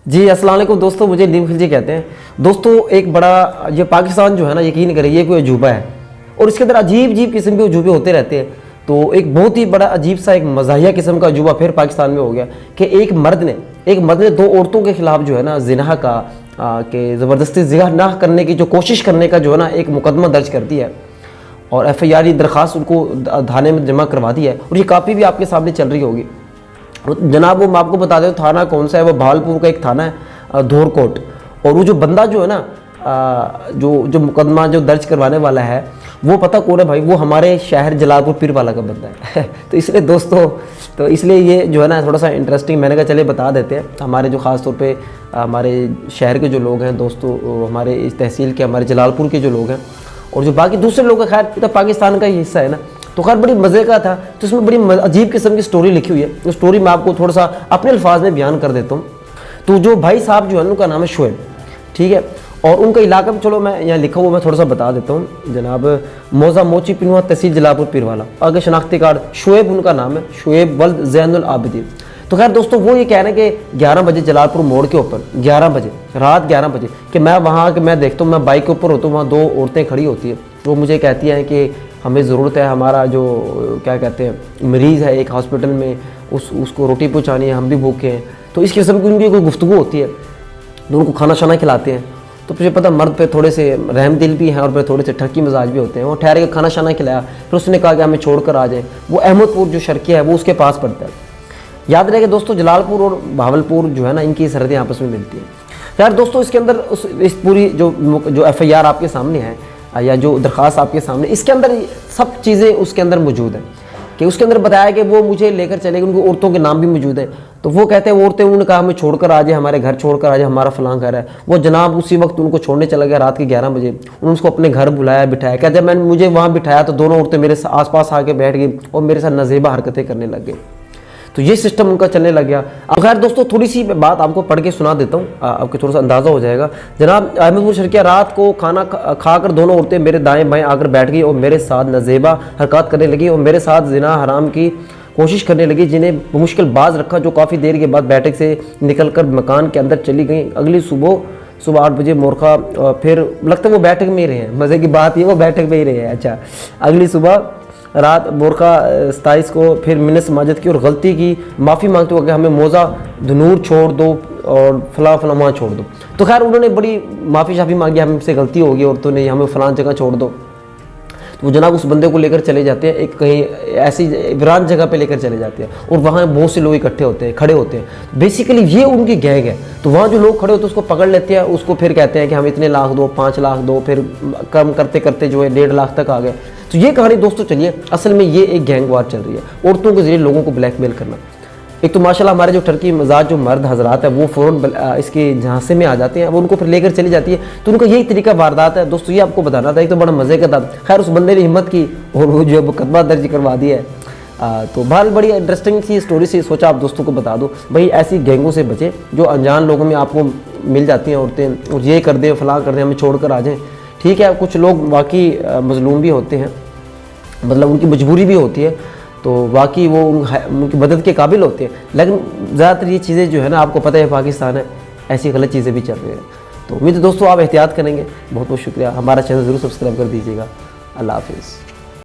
जी अस्सलाम वालेकुम दोस्तों, मुझे नीम खिलजी कहते हैं। दोस्तों एक बड़ा ये पाकिस्तान जो है ना, यकीन करें ये कोई अजूबा है और इसके अंदर अजीब अजीब किस्म के अजूबे होते रहते हैं। तो एक बहुत ही बड़ा अजीब सा एक मज़ाहिया किस्म का अजूबा फिर पाकिस्तान में हो गया कि एक मर्द ने दो औरतों के खिलाफ जो है ना जिनाह का कि ज़बरदस्ती जिनाह करने की जो कोशिश करने का जो है ना एक मुकदमा दर्ज कर दिया है और FIR दरख्वास्त उनको थाने में जमा करवा दी है और ये काफ़ी भी आपके सामने चल रही होगी। जनाब वो मैं आपको बता दें थाना कौन सा है, वो भावलपुर का एक थाना है धोरकोट। और वो जो बंदा जो है ना जो मुकदमा जो दर्ज करवाने वाला है वो पता कौन है भाई, वो हमारे शहर जलालपुर पीर वाला का बंदा है तो इसलिए दोस्तों इसलिए ये जो है ना थोड़ा सा इंटरेस्टिंग, मैंने कहा चले बता देते हैं हमारे जो ख़ास तौर पे हमारे शहर के जो लोग हैं दोस्तों, हमारे इस तहसील के हमारे जलालपुर के जो लोग हैं और जो बाकी दूसरे लोग हैं, खैर तो पाकिस्तान का ही हिस्सा है ना, तो खैर बड़ी मज़े का था। तो इसमें बड़ी अजीब किस्म की स्टोरी लिखी हुई है। उस स्टोरी मैं आपको थोड़ा सा अपने अल्फाज में बयान कर देता हूँ। तो जो भाई साहब जो है उनका नाम है शुएब, ठीक है, और उनका इलाका भी चलो मैं यहाँ लिखा हुआ मैं थोड़ा सा बता देता हूँ। जनाब मौजा मोची पिनवा तहसील जलालपुर पीर वाला, आगे शनाख्ती कार्ड शुएब उनका नाम है, शुएब वल्द ज़ैनुल आबिदीन। तो खैर दोस्तों वो ये कह रहे हैं कि 11 बजे जलालपुर मोड़ के ऊपर 11 बजे रात 11 बजे कि मैं वहाँ के मैं देखता हूँ, मैं बाइक के ऊपर होता हूँ, वहाँ दो औरतें खड़ी होती है। वो मुझे कहती हैं कि हमें ज़रूरत है, हमारा जो क्या कहते हैं मरीज़ है एक हॉस्पिटल में, उसको रोटी पहुँचानी है, हम भी भूखे हैं। तो इस किस्म की उनकी कोई गुफ्तगू होती है, तो उनको खाना शाना खिलाते हैं। तो मुझे पता मर्द पे थोड़े से रहम दिल भी हैं और पे थोड़े से ठरकी मिजाज भी होते हैं। वो ठहर के खाना शाना खिलाया, फिर उसने कहा कि हमें छोड़कर आ जाए। वो अहमदपुर जो शर्किया है वो उसके पास पड़ता है। याद रहे कि दोस्तों जलालपुर और भावलपुर जो है ना इनकी सरहदें आपस में मिलती हैं। यार दोस्तों इसके अंदर इस पूरी जो FIR आपके सामने है या जो दरख्वास्त आपके सामने, इसके अंदर सब चीज़ें उसके अंदर मौजूद हैं कि उसके अंदर बताया कि वो मुझे लेकर चले गए, उनकी औरतों के नाम भी मौजूद हैं। तो वो कहते हैं वो औरतें, उन्होंने कहा हमें छोड़कर आ जाए, हमारे घर छोड़कर आ जाए, हमारा फलां घर है। वो जनाब उसी वक्त उनको छोड़ने चला गया रात के 11 बजे। उन्होंने उसको अपने घर बुलाया, बिठाया। कहते जब मैंने मुझे वहाँ बिठाया तो दोनों औरतें मेरे आस-पास आके बैठ गई और मेरे साथ नज़ेबा हरकतें करने लग गई। तो ये सिस्टम उनका चलने लग गया। अब खैर दोस्तों थोड़ी सी बात आपको पढ़ के सुना देता हूँ, आपको थोड़ा सा अंदाज़ा हो जाएगा। जनाब अहमदपुर शर्किया रात को खाना खाकर दोनों औरतें मेरे दाएं बाएं आकर बैठ गई और मेरे साथ नज़ेबा हरकत करने लगी और मेरे साथ जिना हराम की कोशिश करने लगी, जिन्हें मुश्किल बाज रखा, जो काफ़ी देर के बाद बैठक से निकलकर मकान के अंदर चली गई। अगली सुबह 8 बजे मोरखा फिर लगता है वो बैठक में ही रहे हैं। मज़े की बात ये वो बैठक में ही रहे हैं। अच्छा, अगली सुबह रात बोरखा 27 को फिर मिन्नत माजद की और गलती की माफ़ी मांगते हुए कि हमें मौजा धनूर छोड़ दो और फलां वहाँ छोड़ दो। तो खैर उन्होंने बड़ी माफ़ी शाफ़ी मांगी, हमसे गलती होगी औरतों ने, हमें फ़लां जगह छोड़ दो। तो वो जनाब उस बंदे को लेकर चले जाते हैं, एक कहीं ऐसी वीरान जगह पे लेकर चले जाते हैं और वहाँ बहुत से लोग इकट्ठे होते हैं, खड़े होते हैं। बेसिकली ये उनकी गैंग है। तो वहाँ जो लोग खड़े होते हैं उसको पकड़ लेते हैं, उसको फिर कहते हैं कि हम इतने लाख दो, 5 लाख दो, फिर कम करते करते जो है 1.5 लाख तक आ गए। तो ये कहानी दोस्तों चलिए, असल में ये एक गैंग वार चल रही है, औरतों के जरिए लोगों को ब्लैकमेल करना। एक तो माशाल्लाह हमारे जो टर्की मजाज जो मर्द हजरात है वो फ़ौरन इसके झांसे में आ जाते हैं, वो उनको फिर लेकर चली जाती है। तो उनका यही तरीका वारदात है दोस्तों, ये आपको बताना था। एक तो बड़ा मज़े का था। खैर उस बंदे ने हिम्मत की और वो जो है मुकदमा दर्ज करवा दिया है। तो बहरहाल बड़ी इंटरेस्टिंग सी स्टोरी से सोचा आप दोस्तों को बता दो भाई, ऐसी गैंगों से बचे जो अनजान लोगों में आपको मिल जाती हैं औरतें, और ये कर दें फलां कर दें, हमें छोड़ कर आ जाएँ। ठीक है, कुछ लोग वाकई मजलूम भी होते हैं, मतलब उनकी मजबूरी भी होती है, तो वाकई वो उनकी मदद के काबिल होते हैं। लेकिन ज़्यादातर ये चीज़ें जो है ना आपको पता है पाकिस्तान है, ऐसी गलत चीज़ें भी चल रही हैं। तो उम्मीद है दोस्तों आप एहतियात करेंगे। बहुत बहुत शुक्रिया। हमारा चैनल ज़रूर सब्सक्राइब कर दीजिएगा। अल्लाह हाफिज़।